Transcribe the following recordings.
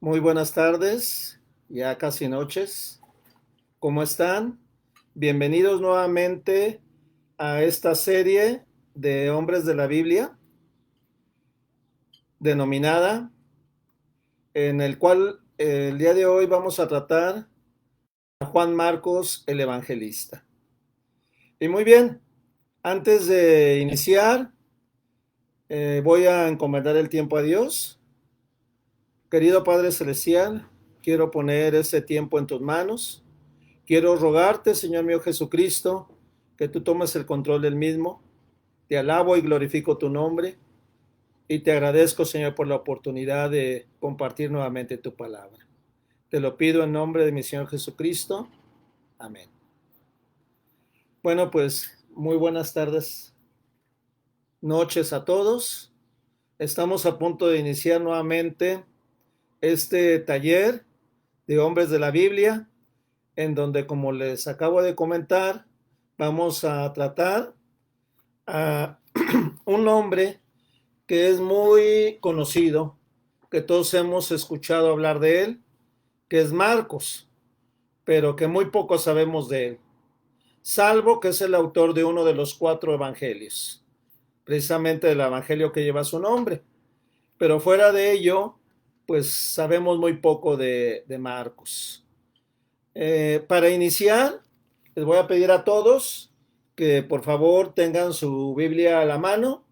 Muy buenas tardes, ya casi noches. ¿Cómo están? Bienvenidos nuevamente a esta serie de hombres de la Biblia, denominada, en el cual el día de hoy vamos a tratar a Juan Marcos el Evangelista. Y muy bien, antes de iniciar, voy a encomendar el tiempo a Dios. Querido Padre Celestial, quiero poner este tiempo en tus manos. Quiero rogarte, Señor mío Jesucristo, que tú tomes el control del mismo. Te alabo y glorifico tu nombre y te agradezco, Señor, por la oportunidad de compartir nuevamente tu palabra. Te lo pido en nombre de mi Señor Jesucristo. Amén. Bueno, pues muy buenas tardes, noches a todos. Estamos a punto de iniciar nuevamente este taller de hombres de la Biblia, en donde, como les acabo de comentar, vamos a tratar a un hombre que es muy conocido, que todos hemos escuchado hablar de él, que es Marcos, pero que muy poco sabemos de él, salvo que es el autor de uno de los 4 evangelios, precisamente del evangelio que lleva su nombre. Pero fuera de ello, pues sabemos muy poco de Marcos. Para iniciar, les voy a pedir a todos que por favor tengan su Biblia a la mano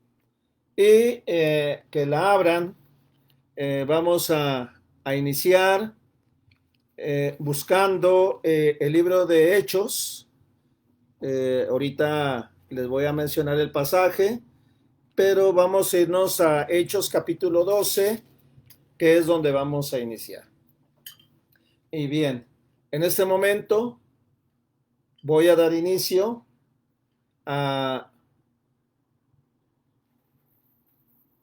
y que la abran. Vamos a iniciar buscando el libro de Hechos. Ahorita les voy a mencionar el pasaje, pero vamos a irnos a Hechos capítulo 12, que es donde vamos a iniciar. Y bien, en este momento voy a dar inicio a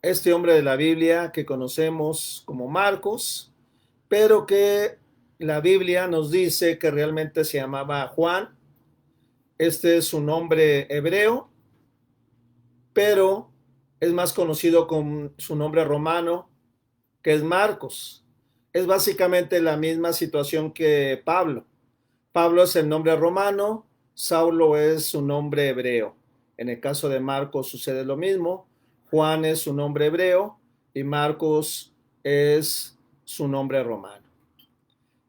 este hombre de la Biblia que conocemos como Marcos, pero que la Biblia nos dice que realmente se llamaba Juan. Este es su nombre hebreo, pero es más conocido con su nombre romano, que es Marcos. Es básicamente la misma situación que Pablo. Pablo es el nombre romano, Saulo es su nombre hebreo. En el caso de Marcos sucede lo mismo. Juan es su nombre hebreo y Marcos es su nombre romano.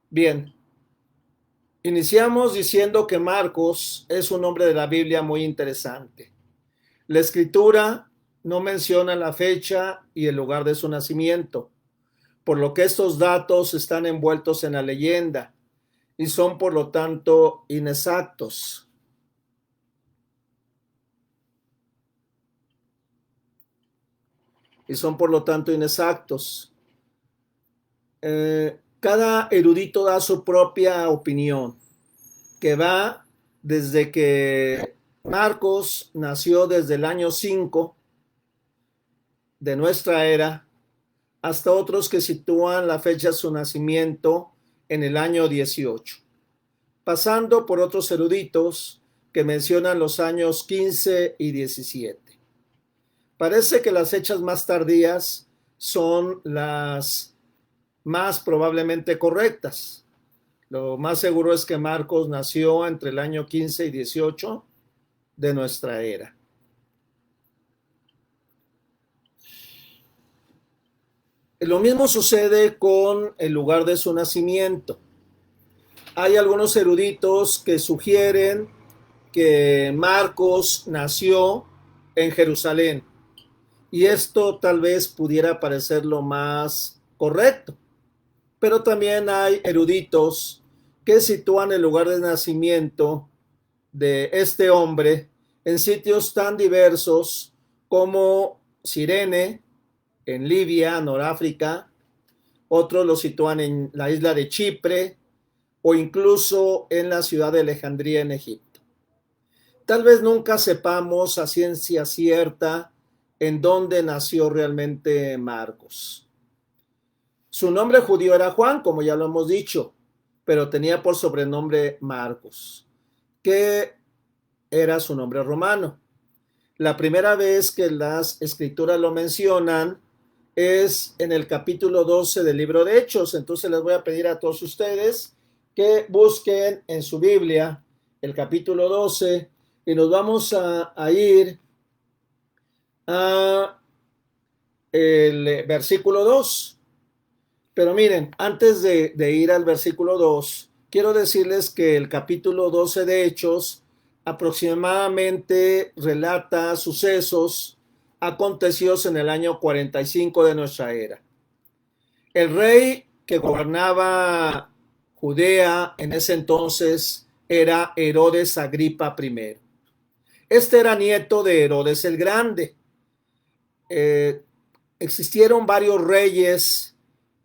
Bien, iniciamos diciendo que Marcos es un nombre de la Biblia muy interesante. La escritura no menciona la fecha y el lugar de su nacimiento, por lo que estos datos están envueltos en la leyenda y son por lo tanto inexactos. Cada erudito da su propia opinión, que va desde que Marcos nació desde el año 5 de nuestra era, hasta otros que sitúan la fecha de su nacimiento en el año 18, pasando por otros eruditos que mencionan los años 15 y 17. Parece que las fechas más tardías son las más probablemente correctas. Lo más seguro es que Marcos nació entre el año 15 y 18 de nuestra era. Lo mismo sucede con el lugar de su nacimiento. Hay algunos eruditos que sugieren que Marcos nació en Jerusalén, y esto tal vez pudiera parecer lo más correcto, pero también hay eruditos que sitúan el lugar de nacimiento de este hombre en sitios tan diversos como Cirene, en Libia, Noráfrica. Otros lo sitúan en la isla de Chipre o incluso en la ciudad de Alejandría, en Egipto. Tal vez nunca sepamos a ciencia cierta en dónde nació realmente Marcos. Su nombre judío era Juan, como ya lo hemos dicho, pero tenía por sobrenombre Marcos, que era su nombre romano. La primera vez que las escrituras lo mencionan es en el capítulo 12 del libro de Hechos. Entonces les voy a pedir a todos ustedes que busquen en su Biblia el capítulo 12 y nos vamos a ir a el versículo 2. Pero miren, antes de ir al versículo 2, quiero decirles que el capítulo 12 de Hechos aproximadamente relata sucesos acontecidos en el año 45 de nuestra era. El rey que gobernaba Judea en ese entonces era Herodes Agripa I. Este era nieto de Herodes el Grande. Existieron varios reyes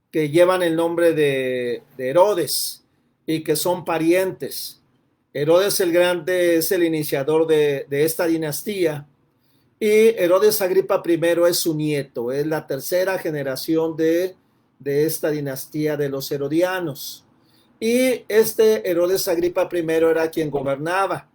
que llevan el nombre de Herodes y que son parientes. Herodes el Grande es el iniciador de esta dinastía y Herodes Agripa I es su nieto, es la tercera generación de esta dinastía de los herodianos. Y este Herodes Agripa I era quien gobernaba.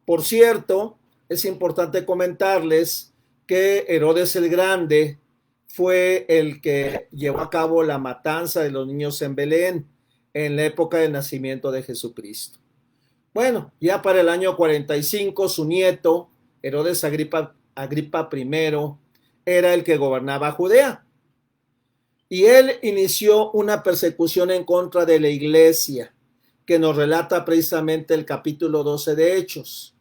Por cierto, es importante comentarles que Herodes el Grande fue el que llevó a cabo la matanza de los niños en Belén en la época del nacimiento de Jesucristo. Bueno, ya para el año 45, su nieto, Herodes Agripa I, era el que gobernaba Judea. Y él inició una persecución en contra de la iglesia, que nos relata precisamente el capítulo 12 de Hechos.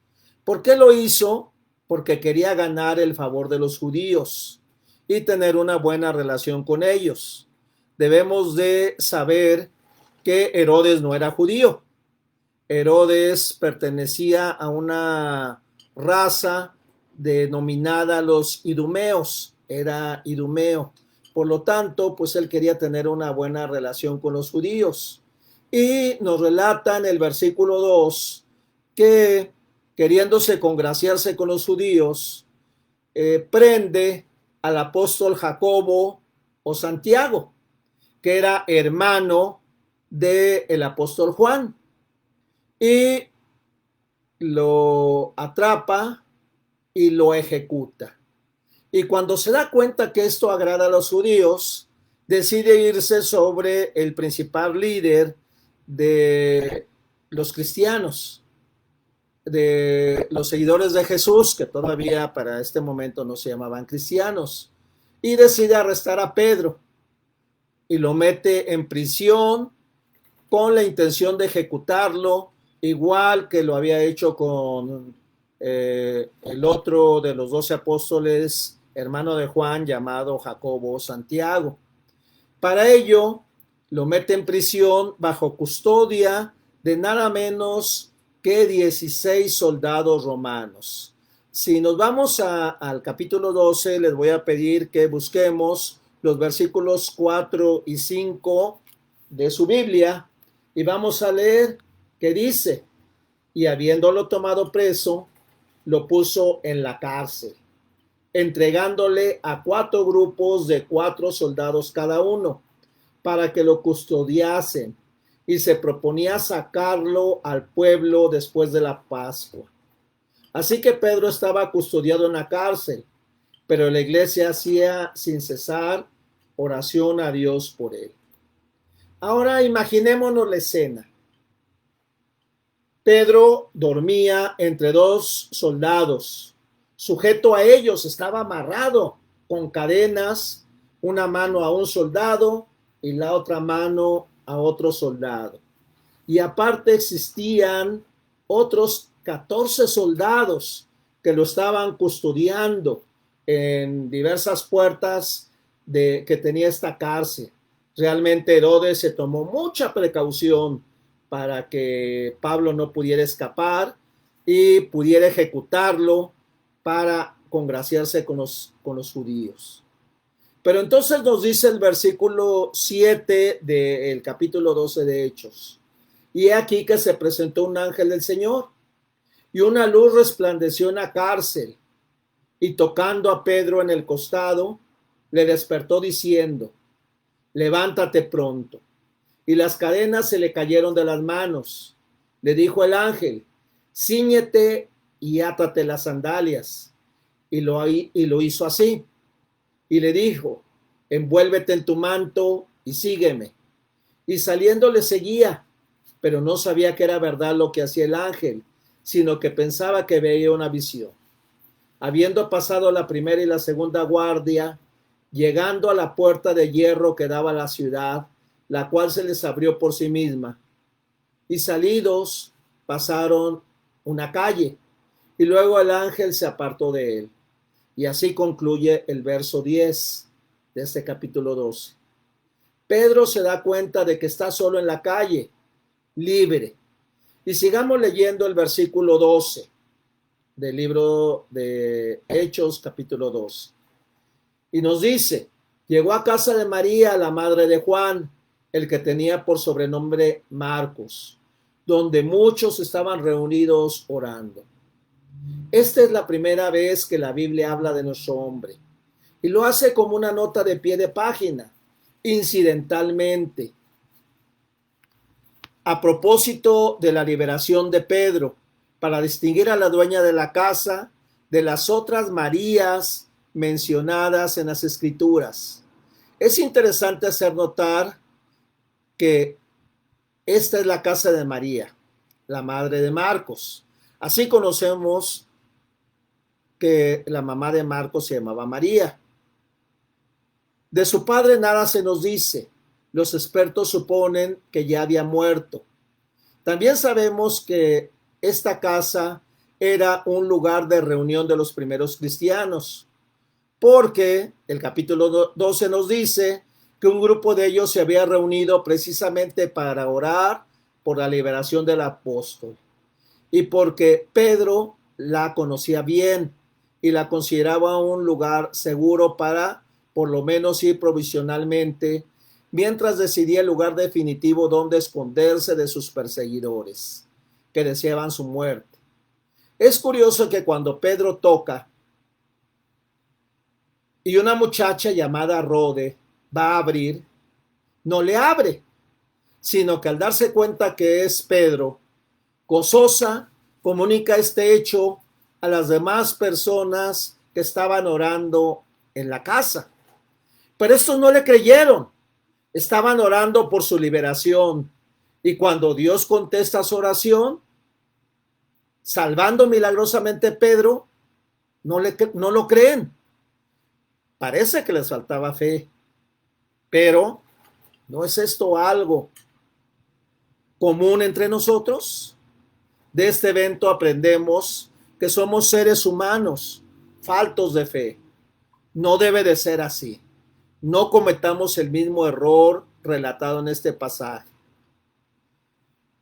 ¿Por qué lo hizo? Porque quería ganar el favor de los judíos y tener una buena relación con ellos. Debemos de saber que Herodes no era judío. Herodes pertenecía a una raza denominada los idumeos, era idumeo. Por lo tanto, pues él quería tener una buena relación con los judíos. Y nos relata en el versículo 2 que queriéndose congraciarse con los judíos, prende al apóstol Jacobo o Santiago, que era hermano del apóstol Juan, y lo atrapa y lo ejecuta. Y cuando se da cuenta que esto agrada a los judíos, decide irse sobre el principal líder de los cristianos, de los seguidores de Jesús, que todavía para este momento no se llamaban cristianos, y decide arrestar a Pedro y lo mete en prisión con la intención de ejecutarlo, igual que lo había hecho con el otro de los 12 apóstoles, hermano de Juan, llamado Jacobo Santiago. Para ello, lo mete en prisión bajo custodia de nada menos que 16 soldados romanos. Si nos vamos al capítulo 12, les voy a pedir que busquemos los versículos 4 y 5 de su Biblia y vamos a leer que dice: y habiéndolo tomado preso, lo puso en la cárcel, entregándole a 4 grupos de 4 soldados cada uno, para que lo custodiasen, y se proponía sacarlo al pueblo después de la Pascua. Así que Pedro estaba custodiado en la cárcel, pero la iglesia hacía sin cesar oración a Dios por él. Ahora imaginémonos la escena. Pedro dormía entre 2 soldados. Sujeto a ellos, estaba amarrado con cadenas, una mano a un soldado y la otra mano a otro soldado. Y aparte existían otros 14 soldados que lo estaban custodiando en diversas puertas que tenía esta cárcel. Realmente Herodes se tomó mucha precaución para que Pablo no pudiera escapar y pudiera ejecutarlo para congraciarse con los judíos. Pero entonces nos dice el versículo 7 del capítulo 12 de Hechos: y he aquí que se presentó un ángel del Señor, y una luz resplandeció en la cárcel, y tocando a Pedro en el costado, le despertó diciendo: levántate pronto. Y las cadenas se le cayeron de las manos. Le dijo el ángel: cíñete y átate las sandalias. Y lo hizo así. Y le dijo: envuélvete en tu manto y sígueme. Y saliendo le seguía, pero no sabía que era verdad lo que hacía el ángel, sino que pensaba que veía una visión. Habiendo pasado la primera y la segunda guardia, llegando a la puerta de hierro que daba a la ciudad, la cual se les abrió por sí misma, y salidos pasaron una calle, y luego el ángel se apartó de él. Y así concluye el verso 10 de este capítulo 12. Pedro se da cuenta de que está solo en la calle, libre. Y sigamos leyendo el versículo 12 del libro de Hechos, capítulo 2. Y nos dice, llegó a casa de María, la madre de Juan, el que tenía por sobrenombre Marcos, donde muchos estaban reunidos orando. Esta es la primera vez que la Biblia habla de nuestro hombre, y lo hace como una nota de pie de página, incidentalmente, a propósito de la liberación de Pedro, para distinguir a la dueña de la casa de las otras Marías mencionadas en las Escrituras. Es interesante hacer notar que esta es la casa de María, la madre de Marcos. Así conocemos que la mamá de Marcos se llamaba María. De su padre nada se nos dice. Los expertos suponen que ya había muerto. También sabemos que esta casa era un lugar de reunión de los primeros cristianos, porque el capítulo 12 nos dice que un grupo de ellos se había reunido precisamente para orar por la liberación del apóstol, y porque Pedro la conocía bien y la consideraba un lugar seguro para por lo menos ir provisionalmente, mientras decidía el lugar definitivo donde esconderse de sus perseguidores, que deseaban su muerte. Es curioso que cuando Pedro toca y una muchacha llamada Rode va a abrir, no le abre, sino que al darse cuenta que es Pedro, gozosa, comunica este hecho a las demás personas que estaban orando en la casa. Pero estos no le creyeron. Estaban orando por su liberación. Y cuando Dios contesta su oración, salvando milagrosamente a Pedro, no lo creen. Parece que les faltaba fe. Pero, ¿no es esto algo común entre nosotros? De este evento aprendemos que somos seres humanos, faltos de fe. No debe de ser así. No cometamos el mismo error relatado en este pasaje.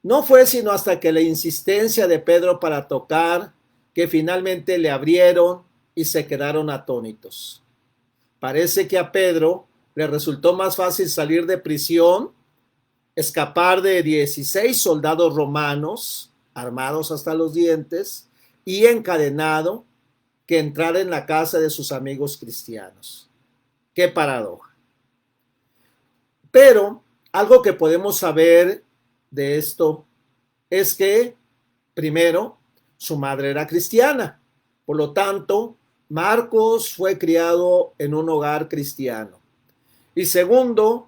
No fue sino hasta que la insistencia de Pedro para tocar que finalmente le abrieron y se quedaron atónitos. Parece que a Pedro le resultó más fácil salir de prisión, escapar de 16 soldados romanos, armados hasta los dientes y encadenado, que entrar en la casa de sus amigos cristianos. Qué paradoja. Pero algo que podemos saber de esto es que, primero, su madre era cristiana. Por lo tanto, Marcos fue criado en un hogar cristiano. Y segundo,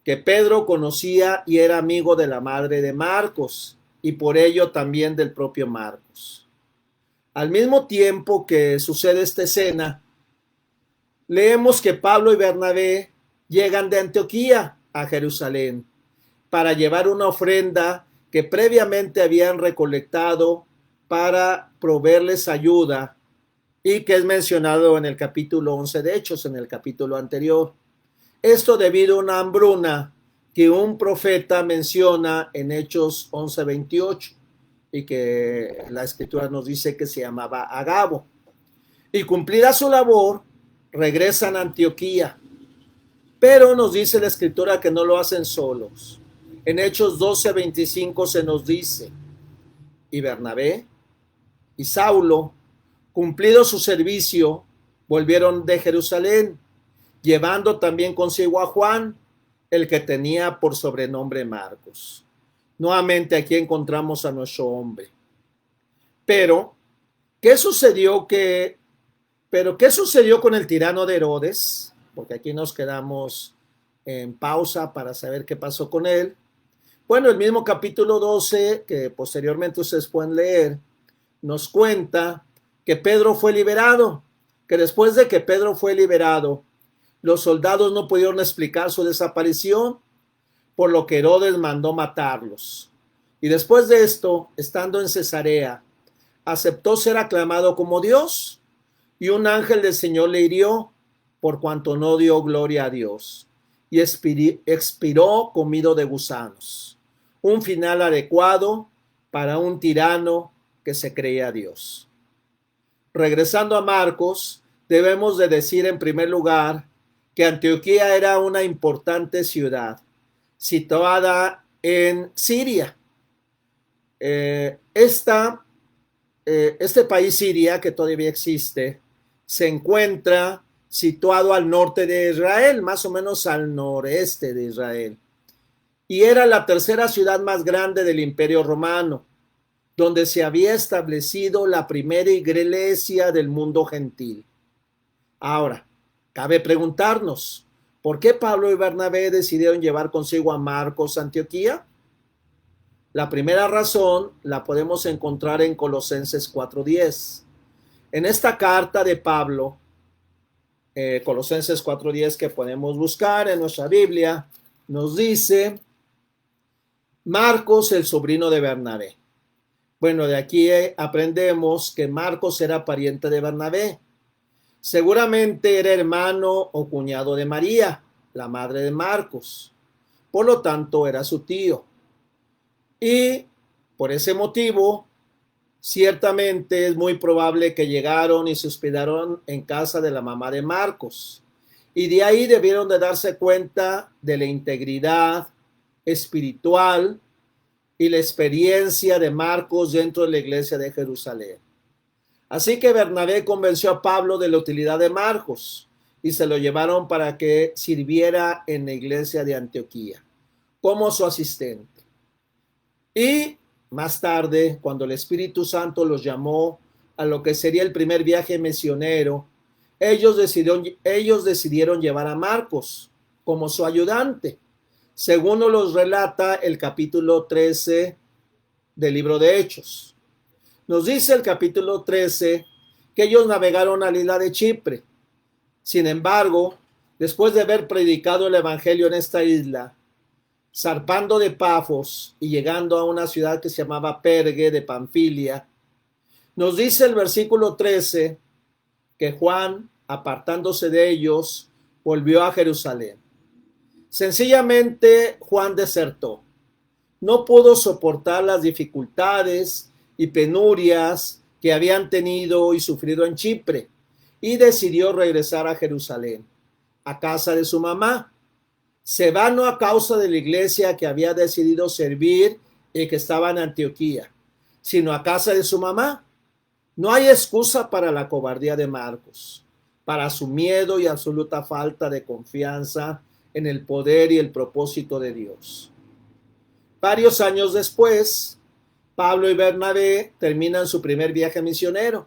que Pedro conocía y era amigo de la madre de Marcos, y por ello también del propio Marcos. Al mismo tiempo que sucede esta escena, leemos que Pablo y Bernabé llegan de Antioquía a Jerusalén para llevar una ofrenda que previamente habían recolectado para proveerles ayuda y que es mencionado en el capítulo 11 de Hechos, en el capítulo anterior. Esto debido a una hambruna que un profeta menciona en Hechos 11:28 y que la escritura nos dice que se llamaba Agabo. Y cumplida su labor, regresan a Antioquía. Pero nos dice la escritura que no lo hacen solos. En Hechos 12:25 se nos dice, y Bernabé y Saulo, cumplido su servicio, volvieron de Jerusalén, llevando también consigo a Juan, el que tenía por sobrenombre Marcos. Nuevamente aquí encontramos a nuestro hombre. Pero, ¿qué sucedió con el tirano de Herodes? porque aquí nos quedamos en pausa para saber qué pasó con él. Bueno, el mismo capítulo 12, que posteriormente ustedes pueden leer, nos cuenta que Pedro fue liberado, que después de que Pedro fue liberado, los soldados no pudieron explicar su desaparición, por lo que Herodes mandó matarlos. Y después de esto, estando en Cesarea, aceptó ser aclamado como Dios, y un ángel del Señor le hirió, por cuanto no dio gloria a Dios, y expiró comido de gusanos. Un final adecuado para un tirano que se creía Dios. Regresando a Marcos, debemos de decir en primer lugar que Antioquía era una importante ciudad situada en Siria. Este país Siria, que todavía existe, se encuentra situado al norte de Israel, más o menos al noreste de Israel, y era la tercera ciudad más grande del Imperio Romano, donde se había establecido la primera iglesia del mundo gentil. Ahora, cabe preguntarnos, ¿por qué Pablo y Bernabé decidieron llevar consigo a Marcos a Antioquía? La primera razón la podemos encontrar en Colosenses 4:10. En esta carta de Pablo, Colosenses 4:10, que podemos buscar en nuestra Biblia, nos dice Marcos, el sobrino de Bernabé. Bueno, de aquí aprendemos que Marcos era pariente de Bernabé. Seguramente era hermano o cuñado de María, la madre de Marcos. Por lo tanto, era su tío. Y por ese motivo, ciertamente es muy probable que llegaron y se hospedaron en casa de la mamá de Marcos. Y de ahí debieron de darse cuenta de la integridad espiritual y la experiencia de Marcos dentro de la iglesia de Jerusalén. Así que Bernabé convenció a Pablo de la utilidad de Marcos y se lo llevaron para que sirviera en la iglesia de Antioquía como su asistente. Y más tarde, cuando el Espíritu Santo los llamó a lo que sería el primer viaje misionero, ellos decidieron llevar a Marcos como su ayudante, según nos los relata el capítulo 13 del libro de Hechos. Nos dice el capítulo 13 que ellos navegaron a la isla de Chipre. Sin embargo, después de haber predicado el evangelio en esta isla, zarpando de Pafos y llegando a una ciudad que se llamaba Perge de Panfilia, nos dice el versículo 13 que Juan, apartándose de ellos, volvió a Jerusalén. Sencillamente Juan desertó. No pudo soportar las dificultades y penurias que habían tenido y sufrido en Chipre y decidió regresar a Jerusalén, a casa de su mamá. Se va no a causa de la iglesia que había decidido servir y que estaba en Antioquía, sino a casa de su mamá. No hay excusa para la cobardía de Marcos, para su miedo y absoluta falta de confianza en el poder y el propósito de Dios. Varios años después, Pablo y Bernabé terminan su primer viaje misionero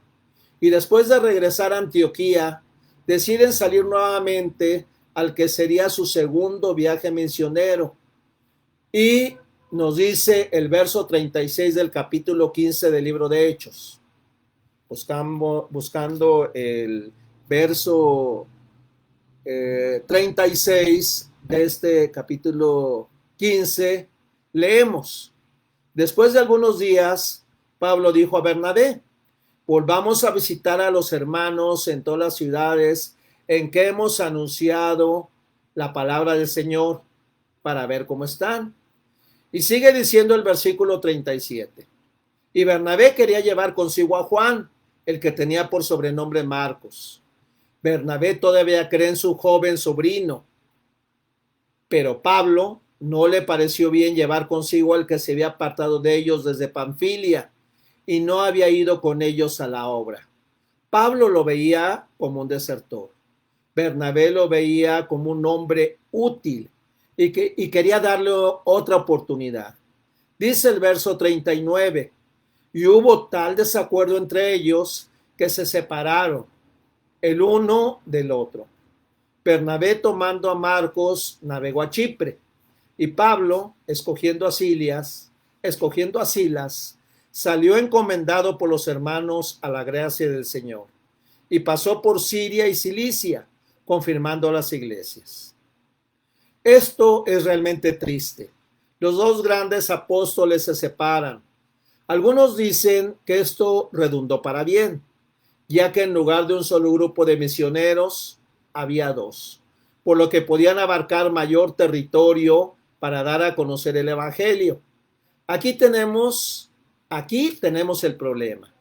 y después de regresar a Antioquía, deciden salir nuevamente al que sería su segundo viaje misionero. Y nos dice el verso 36 del capítulo 15 del libro de Hechos. Buscando el verso 36 de este capítulo 15, leemos: después de algunos días, Pablo dijo a Bernabé: volvamos a visitar a los hermanos en todas las ciudades en que hemos anunciado la palabra del Señor para ver cómo están. Y sigue diciendo el versículo 37. Y Bernabé quería llevar consigo a Juan, el que tenía por sobrenombre Marcos. Bernabé todavía cree en su joven sobrino, pero Pablo no le pareció bien llevar consigo al que se había apartado de ellos desde Panfilia y no había ido con ellos a la obra. Pablo lo veía como un desertor. Bernabé lo veía como un hombre útil y quería darle otra oportunidad. Dice el verso 39, y hubo tal desacuerdo entre ellos que se separaron el uno del otro. Bernabé, tomando a Marcos, navegó a Chipre, y Pablo, escogiendo a Silas, salió encomendado por los hermanos a la gracia del Señor, y pasó por Siria y Cilicia, confirmando las iglesias. Esto es realmente triste. Los dos grandes apóstoles se separan. Algunos dicen que esto redundó para bien, ya que en lugar de un solo grupo de misioneros, había dos, por lo que podían abarcar mayor territorio para dar a conocer el evangelio. Aquí tenemos el problema.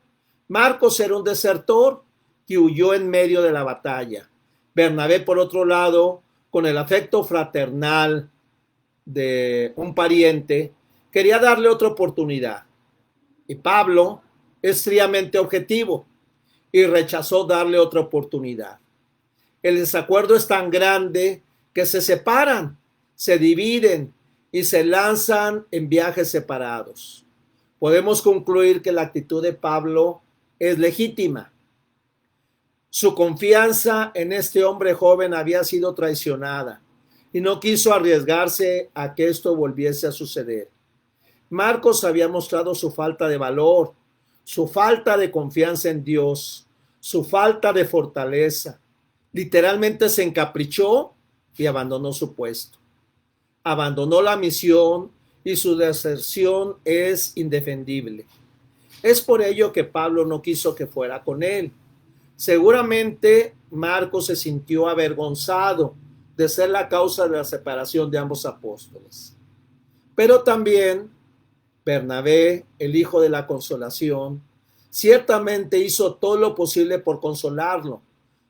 Marcos era un desertor que huyó en medio de la batalla. Bernabé, por otro lado, con el afecto fraternal de un pariente, quería darle otra oportunidad. Y Pablo es fríamente objetivo y rechazó darle otra oportunidad. El desacuerdo es tan grande que se separan, se dividen y se lanzan en viajes separados. Podemos concluir que la actitud de Pablo es legítima. Su confianza en este hombre joven había sido traicionada y no quiso arriesgarse a que esto volviese a suceder. Marcos había mostrado su falta de valor, su falta de confianza en Dios, su falta de fortaleza. Literalmente se encaprichó y abandonó su puesto. Abandonó la misión y su deserción es indefendible. Es por ello que Pablo no quiso que fuera con él. Seguramente Marcos se sintió avergonzado de ser la causa de la separación de ambos apóstoles. Pero también Bernabé, el hijo de la consolación, ciertamente hizo todo lo posible por consolarlo,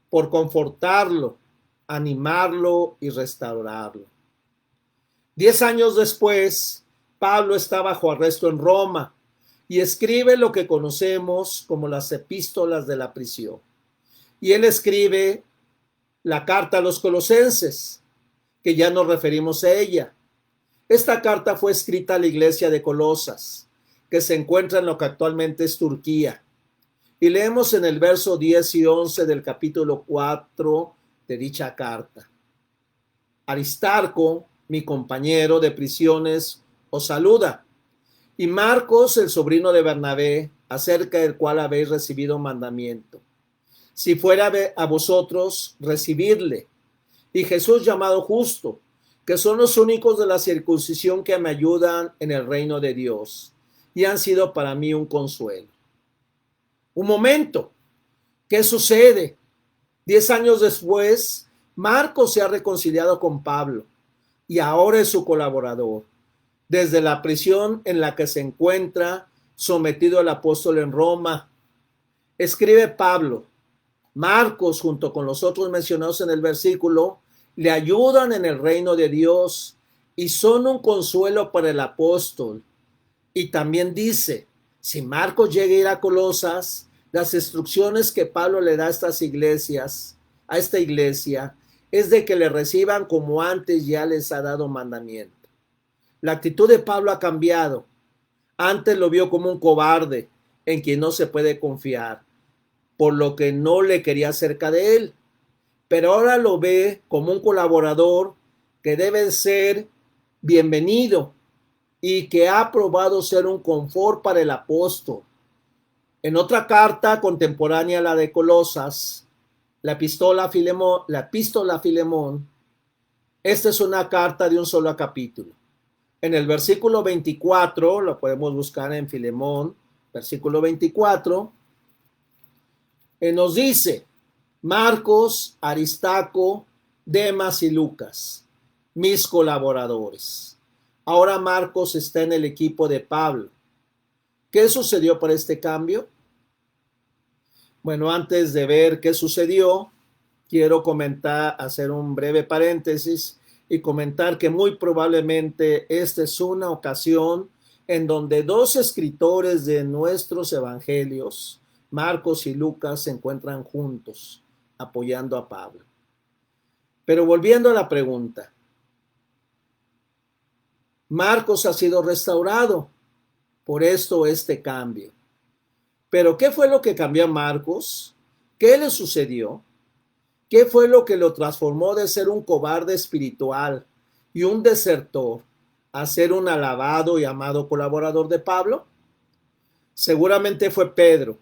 por confortarlo, animarlo y restaurarlo. 10 años después, Pablo está bajo arresto en Roma y escribe lo que conocemos como las epístolas de la prisión. Y él escribe la carta a los Colosenses, que ya nos referimos a ella. Esta carta fue escrita a la iglesia de Colosas, que se encuentra en lo que actualmente es Turquía. Y leemos en el verso 10 y 11 del capítulo 4 de dicha carta. Aristarco, mi compañero de prisiones, os saluda. Y Marcos, el sobrino de Bernabé, acerca del cual habéis recibido mandamiento. Si fuera a vosotros, recibidle. Y Jesús llamado Justo, que son los únicos de la circuncisión que me ayudan en el reino de Dios, y han sido para mí un consuelo. Un momento, ¿qué sucede? 10 años después, Marcos se ha reconciliado con Pablo, y ahora es su colaborador. Desde la prisión en la que se encuentra sometido el apóstol en Roma, escribe Pablo. Marcos, junto con los otros mencionados en el versículo, le ayudan en el reino de Dios y son un consuelo para el apóstol. Y también dice, si Marcos llega a ir a Colosas, las instrucciones que Pablo le da a estas iglesias, a esta iglesia, es de que le reciban como antes ya les ha dado mandamiento. La actitud de Pablo ha cambiado. Antes lo vio como un cobarde en quien no se puede confiar, por lo que no le quería cerca de él. Pero ahora lo ve como un colaborador que debe ser bienvenido y que ha probado ser un confort para el apóstol. En otra carta contemporánea a la de Colosas, la epístola a Filemón, esta es una carta de un solo capítulo. En el versículo 24, lo podemos buscar en Filemón, versículo 24, nos dice, Marcos, Aristarco, Demas y Lucas, mis colaboradores. Ahora Marcos está en el equipo de Pablo. ¿Qué sucedió por este cambio? Bueno, antes de ver qué sucedió, quiero hacer un breve paréntesis y comentar que muy probablemente esta es una ocasión en donde dos escritores de nuestros evangelios, Marcos y Lucas, se encuentran juntos, apoyando a Pablo. Pero volviendo a la pregunta, Marcos ha sido restaurado, por esto este cambio. Pero ¿qué fue lo que cambió a Marcos? ¿Qué le sucedió? ¿Qué fue lo que lo transformó de ser un cobarde espiritual y un desertor a ser un alabado y amado colaborador de Pablo? Seguramente fue Pedro,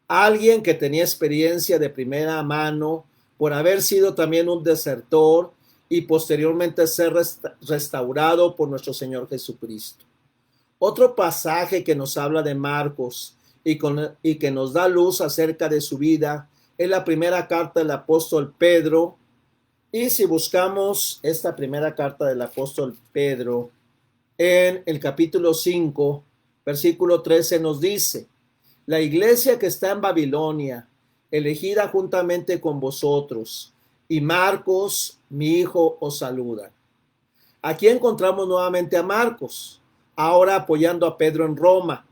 alguien que tenía experiencia de primera mano por haber sido también un desertor y posteriormente ser restaurado por nuestro Señor Jesucristo. Otro pasaje que nos habla de Marcos y que nos da luz acerca de su vida es la primera carta del apóstol Pedro. Y si buscamos esta primera carta del apóstol Pedro en el capítulo 5, versículo 13 nos dice: la iglesia que está en Babilonia, elegida juntamente con vosotros, y Marcos, mi hijo, os saluda. Aquí encontramos nuevamente a Marcos, ahora apoyando a Pedro en Roma.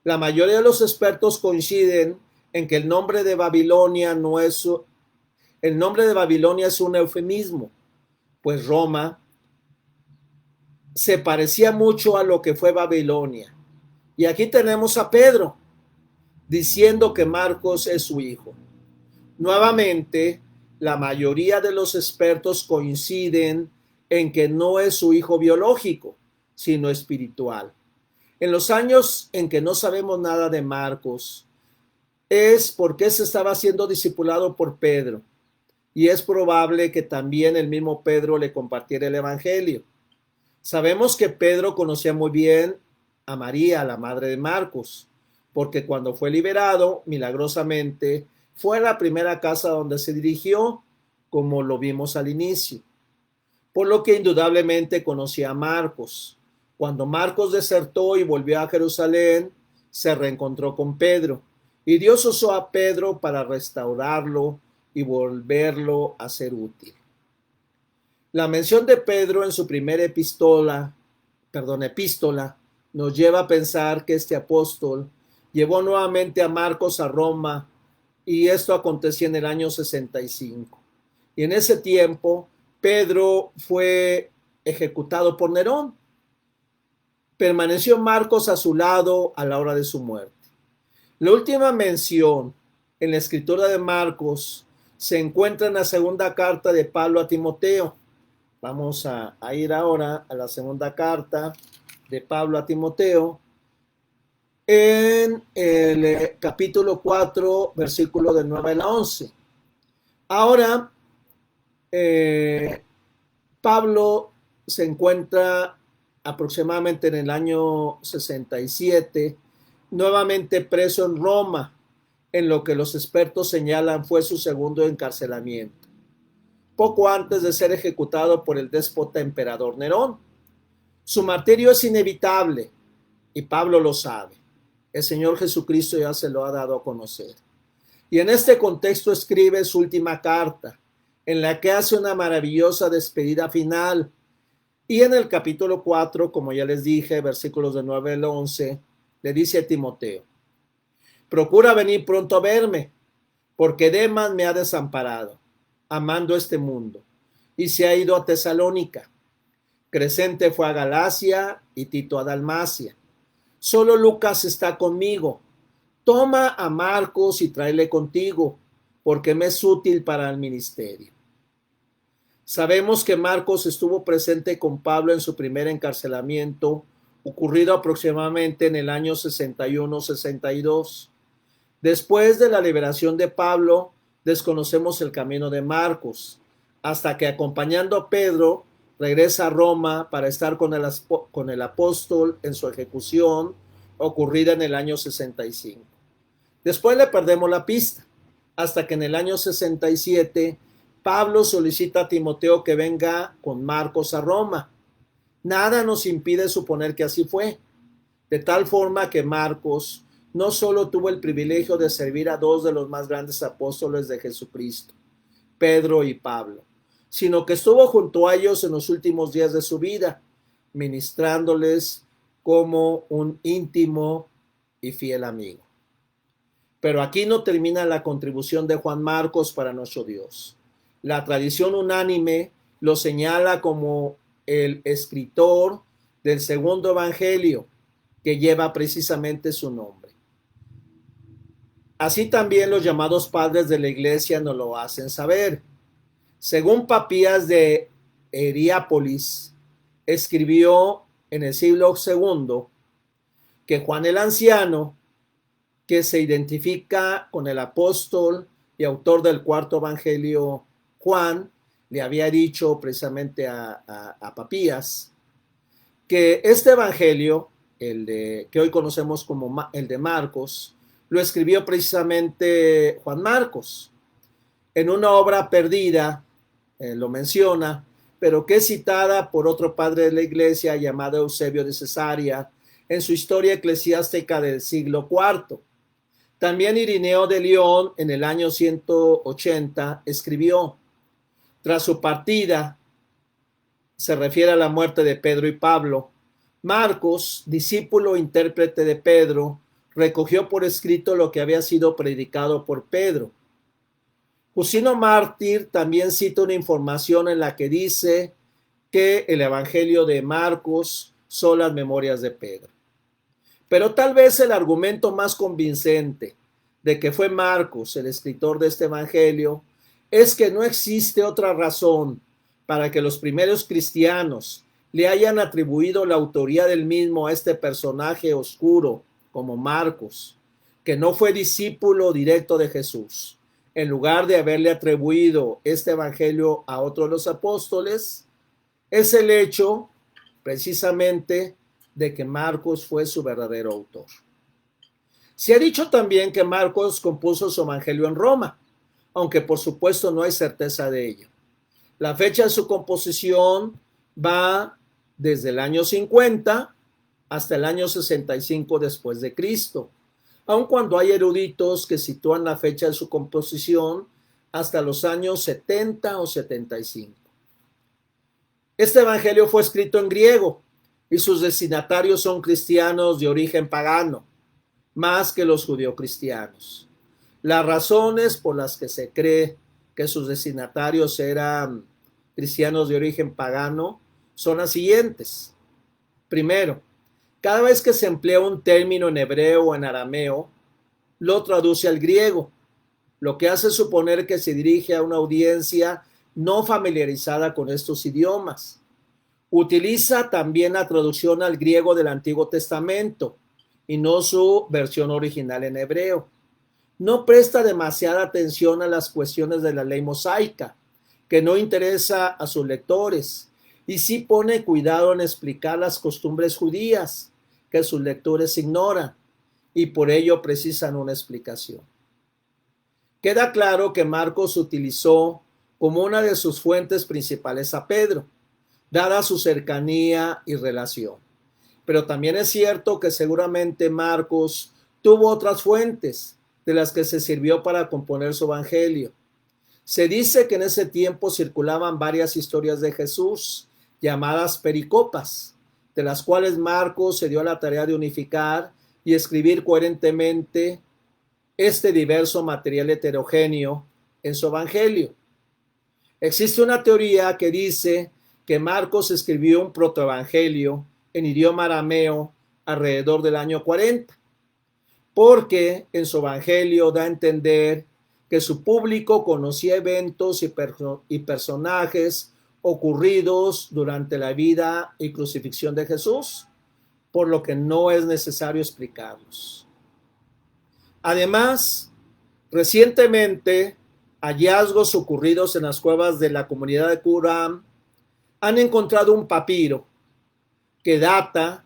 La mayoría de los expertos coinciden en que el nombre de Babilonia es un eufemismo, pues Roma se parecía mucho a lo que fue Babilonia. Y aquí tenemos a Pedro diciendo que Marcos es su hijo. Nuevamente, la mayoría de los expertos coinciden en que no es su hijo biológico, sino espiritual. En los años en que no sabemos nada de Marcos, es porque se estaba siendo discipulado por Pedro, y es probable que también el mismo Pedro le compartiera el evangelio. Sabemos que Pedro conocía muy bien a María, la madre de Marcos, porque cuando fue liberado milagrosamente fue a la primera casa donde se dirigió, como lo vimos al inicio, por lo que indudablemente conocía a Marcos. Cuando Marcos desertó y volvió a Jerusalén, se reencontró con Pedro, y Dios usó a Pedro para restaurarlo y volverlo a ser útil. La mención de Pedro en su primera epístola nos lleva a pensar que este apóstol llevó nuevamente a Marcos a Roma, y esto acontecía en el año 65. Y en ese tiempo Pedro fue ejecutado por Nerón. Permaneció Marcos a su lado a la hora de su muerte. La última mención en la escritura de Marcos se encuentra en la segunda carta de Pablo a Timoteo. Vamos a ir ahora a la segunda carta de Pablo a Timoteo, en el capítulo 4, versículo del 9 al 11. Ahora, Pablo se encuentra aproximadamente en el año 67, nuevamente preso en Roma, en lo que los expertos señalan fue su segundo encarcelamiento, poco antes de ser ejecutado por el déspota emperador Nerón. Su martirio es inevitable y Pablo lo sabe. El Señor Jesucristo ya se lo ha dado a conocer. Y en este contexto escribe su última carta, en la que hace una maravillosa despedida final. Y en el capítulo 4, como ya les dije, versículos de 9 al 11, le dice a Timoteo: procura venir pronto a verme, porque Demas me ha desamparado, amando este mundo, y se ha ido a Tesalónica. Crescente fue a Galacia y Tito a Dalmacia. Solo Lucas está conmigo. Toma a Marcos y tráele contigo, porque me es útil para el ministerio. Sabemos que Marcos estuvo presente con Pablo en su primer encarcelamiento, ocurrido aproximadamente en el año 61-62. Después de la liberación de Pablo, desconocemos el camino de Marcos, hasta que, acompañando a Pedro, regresa a Roma para estar con el apóstol en su ejecución, ocurrida en el año 65. Después le perdemos la pista, hasta que en el año 67 Pablo solicita a Timoteo que venga con Marcos a Roma. Nada nos impide suponer que así fue, de tal forma que Marcos no solo tuvo el privilegio de servir a dos de los más grandes apóstoles de Jesucristo, Pedro y Pablo, sino que estuvo junto a ellos en los últimos días de su vida, ministrándoles como un íntimo y fiel amigo. Pero aquí no termina la contribución de Juan Marcos para nuestro Dios. La tradición unánime lo señala como el escritor del segundo evangelio, que lleva precisamente su nombre. Así también los llamados padres de la iglesia nos lo hacen saber. Según Papías de Heriápolis, escribió en el siglo II que Juan el Anciano, que se identifica con el apóstol y autor del cuarto evangelio Juan, le había dicho precisamente a Papías que este evangelio, que hoy conocemos como el de Marcos, lo escribió precisamente Juan Marcos en una obra perdida, lo menciona, pero que es citada por otro padre de la iglesia llamado Eusebio de Cesarea en su historia eclesiástica del siglo IV. También Irineo de León, en el año 180, escribió: tras su partida, se refiere a la muerte de Pedro y Pablo, Marcos, discípulo e intérprete de Pedro, recogió por escrito lo que había sido predicado por Pedro. Jusino Mártir también cita una información en la que dice que el evangelio de Marcos son las memorias de Pedro. Pero tal vez el argumento más convincente de que fue Marcos el escritor de este evangelio es que no existe otra razón para que los primeros cristianos le hayan atribuido la autoría del mismo a este personaje oscuro como Marcos, que no fue discípulo directo de Jesús. En lugar de haberle atribuido este evangelio a otro de los apóstoles, es el hecho precisamente de que Marcos fue su verdadero autor. Se ha dicho también que Marcos compuso su evangelio en Roma, aunque por supuesto no hay certeza de ello. La fecha de su composición va desde el año 50 hasta el año 65 después de Cristo, aun cuando hay eruditos que sitúan la fecha de su composición hasta los años 70 o 75. Este evangelio fue escrito en griego y sus destinatarios son cristianos de origen pagano, más que los judeocristianos. Las razones por las que se cree que sus destinatarios eran cristianos de origen pagano son las siguientes. Primero, cada vez que se emplea un término en hebreo o en arameo, lo traduce al griego, lo que hace suponer que se dirige a una audiencia no familiarizada con estos idiomas. Utiliza también la traducción al griego del Antiguo Testamento y no su versión original en hebreo. No presta demasiada atención a las cuestiones de la ley mosaica, que no interesa a sus lectores, y sí pone cuidado en explicar las costumbres judías, que sus lectores ignoran, y por ello precisan una explicación. Queda claro que Marcos utilizó como una de sus fuentes principales a Pedro, dada su cercanía y relación. Pero también es cierto que seguramente Marcos tuvo otras fuentes de las que se sirvió para componer su evangelio. Se dice que en ese tiempo circulaban varias historias de Jesús, llamadas pericopas, de las cuales Marcos se dio a la tarea de unificar y escribir coherentemente este diverso material heterogéneo en su evangelio. Existe una teoría que dice que Marcos escribió un protoevangelio en idioma arameo alrededor del año 40, porque en su evangelio da a entender que su público conocía eventos y personajes ocurridos durante la vida y crucifixión de Jesús, por lo que no es necesario explicarlos. Además, recientemente, hallazgos ocurridos en las cuevas de la comunidad de Qumran han encontrado un papiro que data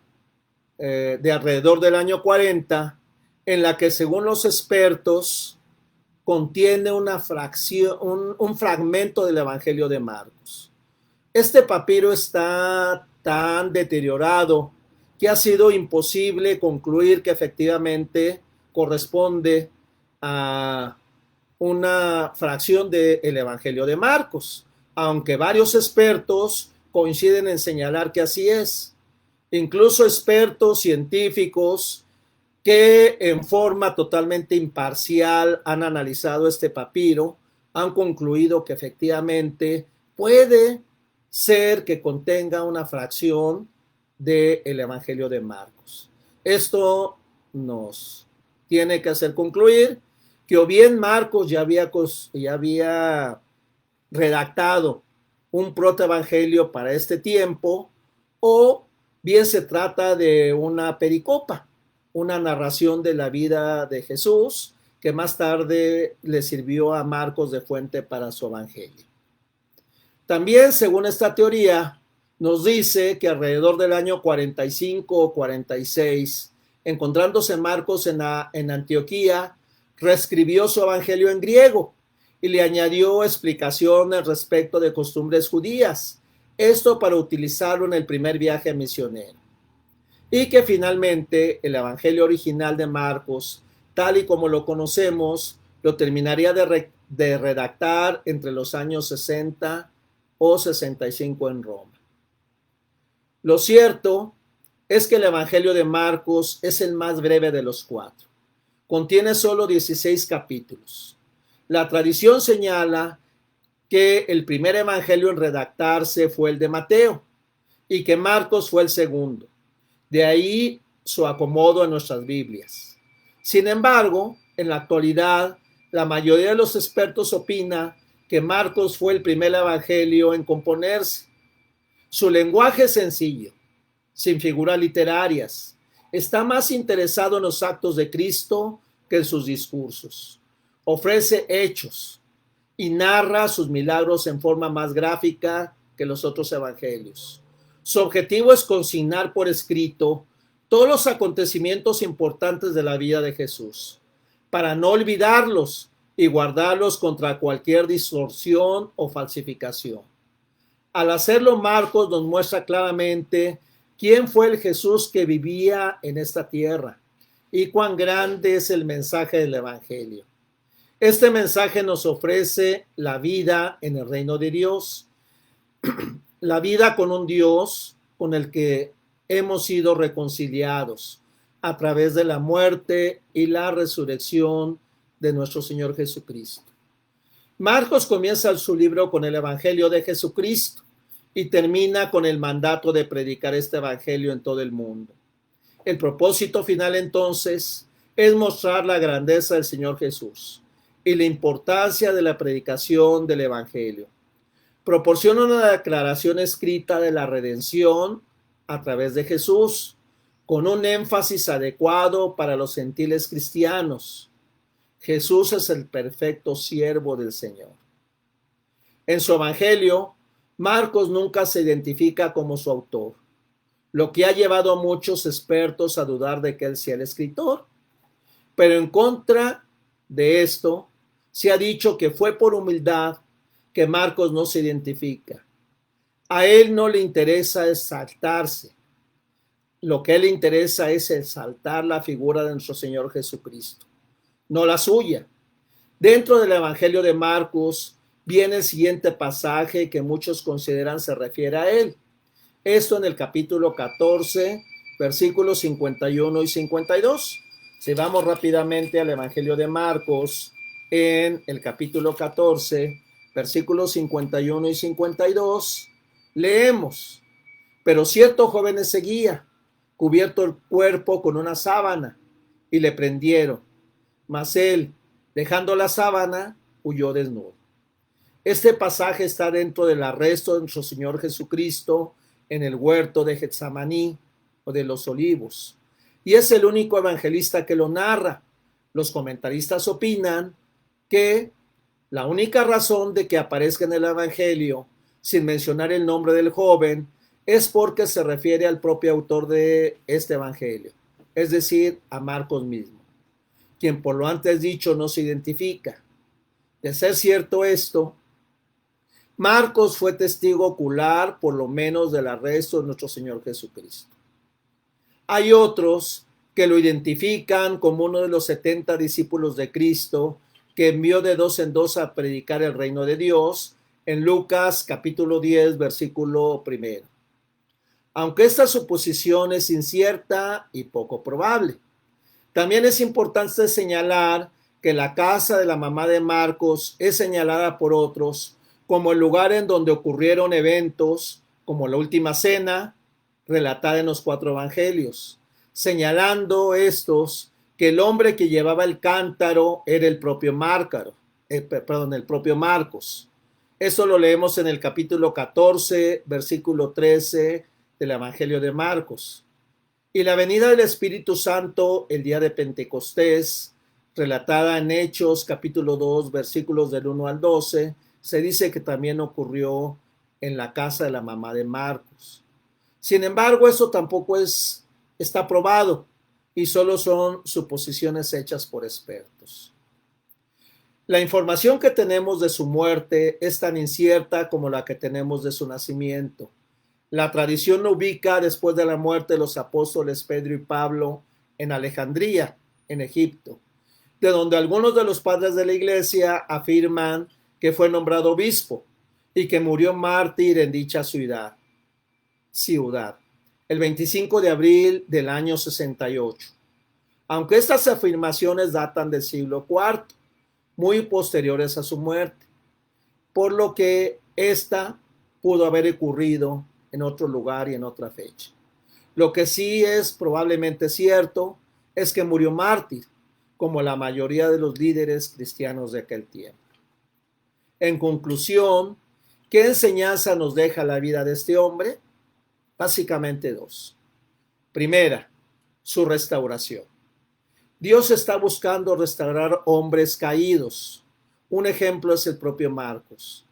de alrededor del año 40, en la que, según los expertos, contiene una fracción, un fragmento del Evangelio de Marcos. Este papiro está tan deteriorado que ha sido imposible concluir que efectivamente corresponde a una fracción del Evangelio de Marcos, aunque varios expertos coinciden en señalar que así es. Incluso expertos científicos que en forma totalmente imparcial han analizado este papiro, han concluido que efectivamente puede ser que contenga una fracción del Evangelio de Marcos. Esto nos tiene que hacer concluir que o bien Marcos ya había redactado un protoevangelio para este tiempo, o bien se trata de una pericopa, una narración de la vida de Jesús que más tarde le sirvió a Marcos de fuente para su evangelio. También, según esta teoría, nos dice que alrededor del año 45 o 46, encontrándose Marcos en Antioquía, reescribió su evangelio en griego y le añadió explicaciones respecto de costumbres judías, esto para utilizarlo en el primer viaje misionero. Y que finalmente el evangelio original de Marcos, tal y como lo conocemos, lo terminaría de redactar entre los años 60 o 65 en Roma. Lo cierto es que el evangelio de Marcos es el más breve de los cuatro. Contiene solo 16 capítulos. La tradición señala que el primer evangelio en redactarse fue el de Mateo y que Marcos fue el segundo. De ahí su acomodo en nuestras Biblias. Sin embargo, en la actualidad, la mayoría de los expertos opina que Marcos fue el primer evangelio en componerse. Su lenguaje es sencillo, sin figuras literarias. Está más interesado en los actos de Cristo que en sus discursos. Ofrece hechos y narra sus milagros en forma más gráfica que los otros evangelios. Su objetivo es consignar por escrito todos los acontecimientos importantes de la vida de Jesús, para no olvidarlos y guardarlos contra cualquier distorsión o falsificación. Al hacerlo, Marcos nos muestra claramente quién fue el Jesús que vivía en esta tierra y cuán grande es el mensaje del Evangelio. Este mensaje nos ofrece la vida en el reino de Dios, la vida con un Dios con el que hemos sido reconciliados a través de la muerte y la resurrección de nuestro Señor Jesucristo. Marcos comienza su libro con el Evangelio de Jesucristo y termina con el mandato de predicar este Evangelio en todo el mundo. El propósito final entonces es mostrar la grandeza del Señor Jesús y la importancia de la predicación del Evangelio. Proporciona una declaración escrita de la redención a través de Jesús, con un énfasis adecuado para los gentiles cristianos. Jesús es el perfecto siervo del Señor. En su evangelio, Marcos nunca se identifica como su autor, lo que ha llevado a muchos expertos a dudar de que él sea el escritor. Pero en contra de esto, se ha dicho que fue por humildad que Marcos no se identifica. A él no le interesa exaltarse. Lo que a él le interesa es exaltar la figura de nuestro Señor Jesucristo, no la suya. Dentro del Evangelio de Marcos viene el siguiente pasaje que muchos consideran se refiere a él. Esto en el capítulo 14, versículos 51 y 52. Si vamos rápidamente al Evangelio de Marcos, en el capítulo 14, versículos 51 y 52, leemos: pero cierto joven le seguía, cubierto el cuerpo con una sábana, y le prendieron. Mas él, dejando la sábana, huyó desnudo. Este pasaje está dentro del arresto de nuestro Señor Jesucristo en el huerto de Getsemaní o de los Olivos. Y es el único evangelista que lo narra. Los comentaristas opinan que la única razón de que aparezca en el evangelio sin mencionar el nombre del joven es porque se refiere al propio autor de este evangelio, es decir, a Marcos mismo, quien por lo antes dicho no se identifica. De ser cierto esto, Marcos fue testigo ocular por lo menos del arresto de nuestro Señor Jesucristo. Hay otros que lo identifican como uno de los 70 discípulos de Cristo que envió de dos en dos a predicar el reino de Dios en Lucas capítulo 10, versículo 1. Aunque esta suposición es incierta y poco probable. También es importante señalar que la casa de la mamá de Marcos es señalada por otros como el lugar en donde ocurrieron eventos como la última cena, relatada en los 4 evangelios, señalando estos que el hombre que llevaba el cántaro era el propio Marcos. Esto lo leemos en el capítulo 14, versículo 13 del Evangelio de Marcos. Y la venida del Espíritu Santo el día de Pentecostés, relatada en Hechos capítulo 2, versículos del 1 al 12, se dice que también ocurrió en la casa de la mamá de Marcos. Sin embargo, eso tampoco está probado y solo son suposiciones hechas por expertos. La información que tenemos de su muerte es tan incierta como la que tenemos de su nacimiento. La tradición lo ubica después de la muerte de los apóstoles Pedro y Pablo en Alejandría, en Egipto, de donde algunos de los padres de la iglesia afirman que fue nombrado obispo y que murió mártir en dicha ciudad, el 25 de abril del año 68. Aunque estas afirmaciones datan del siglo IV, muy posteriores a su muerte, por lo que esta pudo haber ocurrido en otro lugar y en otra fecha. Lo que sí es probablemente cierto es que murió mártir, como la mayoría de los líderes cristianos de aquel tiempo. En conclusión, ¿qué enseñanza nos deja la vida de este hombre? Básicamente dos. Primera, su restauración. Dios está buscando restaurar hombres caídos. Un ejemplo es el propio Marcos.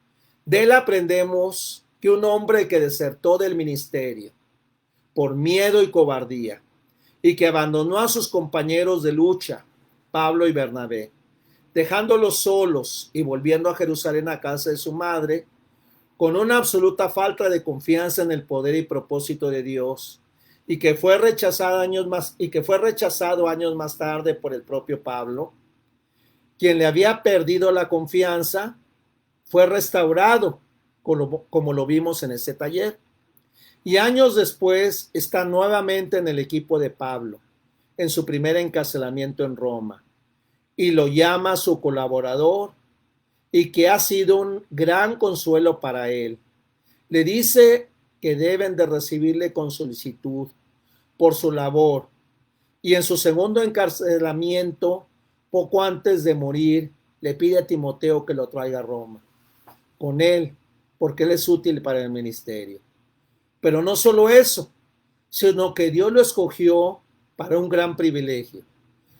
De él aprendemos que un hombre que desertó del ministerio por miedo y cobardía y que abandonó a sus compañeros de lucha, Pablo y Bernabé, dejándolos solos y volviendo a Jerusalén a casa de su madre, con una absoluta falta de confianza en el poder y propósito de Dios, y que fue rechazado años más tarde por el propio Pablo, quien le había perdido la confianza, fue restaurado, como lo vimos en ese taller. Y años después está nuevamente en el equipo de Pablo, en su primer encarcelamiento en Roma, y lo llama su colaborador y que ha sido un gran consuelo para él. Le dice que deben de recibirle con solicitud por su labor, y en su segundo encarcelamiento, poco antes de morir, le pide a Timoteo que lo traiga a Roma con él, porque él es útil para el ministerio. Pero no solo eso, sino que Dios lo escogió para un gran privilegio: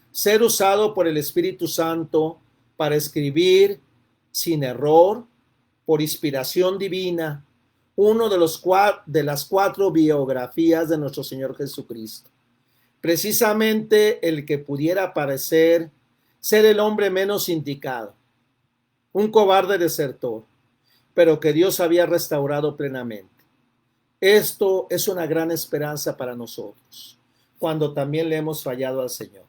ser usado por el Espíritu Santo para escribir sin error, por inspiración divina, uno de las 4 biografías de nuestro Señor Jesucristo. Precisamente el que pudiera parecer ser el hombre menos indicado, un cobarde desertor, pero que Dios había restaurado plenamente. Esto es una gran esperanza para nosotros, cuando también le hemos fallado al Señor.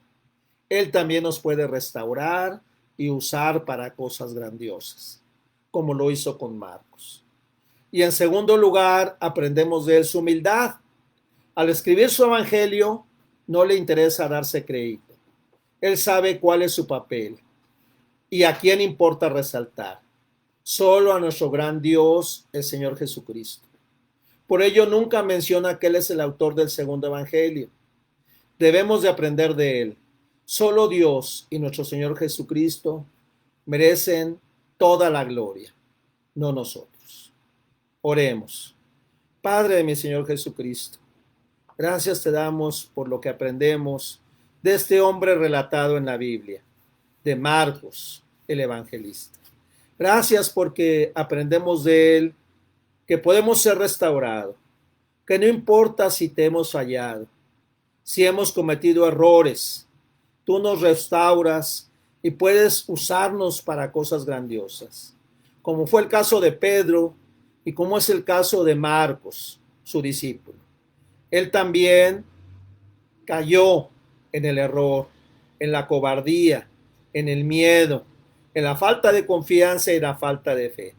Él también nos puede restaurar y usar para cosas grandiosas, como lo hizo con Marcos. Y en segundo lugar, aprendemos de él su humildad. Al escribir su evangelio, no le interesa darse crédito. Él sabe cuál es su papel y a quién importa resaltar. Solo a nuestro gran Dios, el Señor Jesucristo. Por ello nunca menciona que Él es el autor del segundo evangelio. Debemos de aprender de Él. Solo Dios y nuestro Señor Jesucristo merecen toda la gloria, no nosotros. Oremos. Padre de mi Señor Jesucristo, gracias te damos por lo que aprendemos de este hombre relatado en la Biblia, de Marcos, el evangelista. Gracias porque aprendemos de él que podemos ser restaurados, que no importa si te hemos fallado, si hemos cometido errores, tú nos restauras y puedes usarnos para cosas grandiosas, como fue el caso de Pedro y como es el caso de Marcos, su discípulo. Él también cayó en el error, en la cobardía, en el miedo, en la falta de confianza y la falta de fe.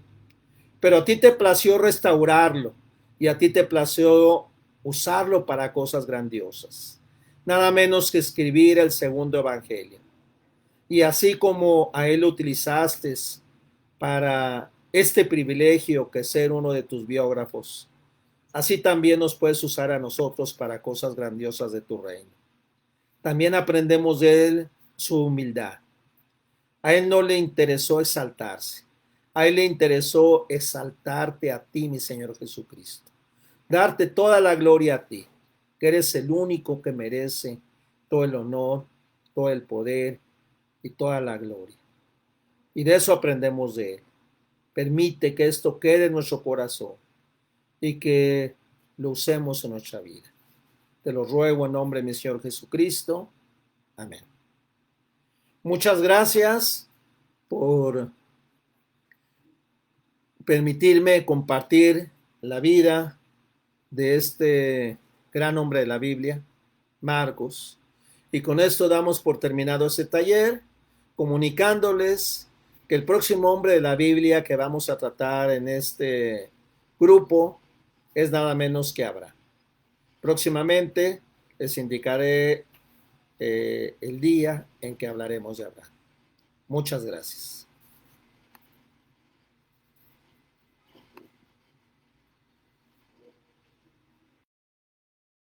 Pero a ti te plació restaurarlo y a ti te plació usarlo para cosas grandiosas. Nada menos que escribir el segundo evangelio. Y así como a él lo utilizaste para este privilegio que es ser uno de tus biógrafos, así también nos puedes usar a nosotros para cosas grandiosas de tu reino. También aprendemos de él su humildad. A él no le interesó exaltarse. A Él le interesó exaltarte a ti, mi Señor Jesucristo. Darte toda la gloria a ti, que eres el único que merece todo el honor, todo el poder y toda la gloria. Y de eso aprendemos de Él. Permite que esto quede en nuestro corazón y que lo usemos en nuestra vida. Te lo ruego en nombre de mi Señor Jesucristo. Amén. Muchas gracias por permitirme compartir la vida de este gran hombre de la Biblia, Marcos. Y con esto damos por terminado este taller, comunicándoles que el próximo hombre de la Biblia que vamos a tratar en este grupo es nada menos que Abraham. Próximamente les indicaré el día en que hablaremos de Abraham. Muchas gracias.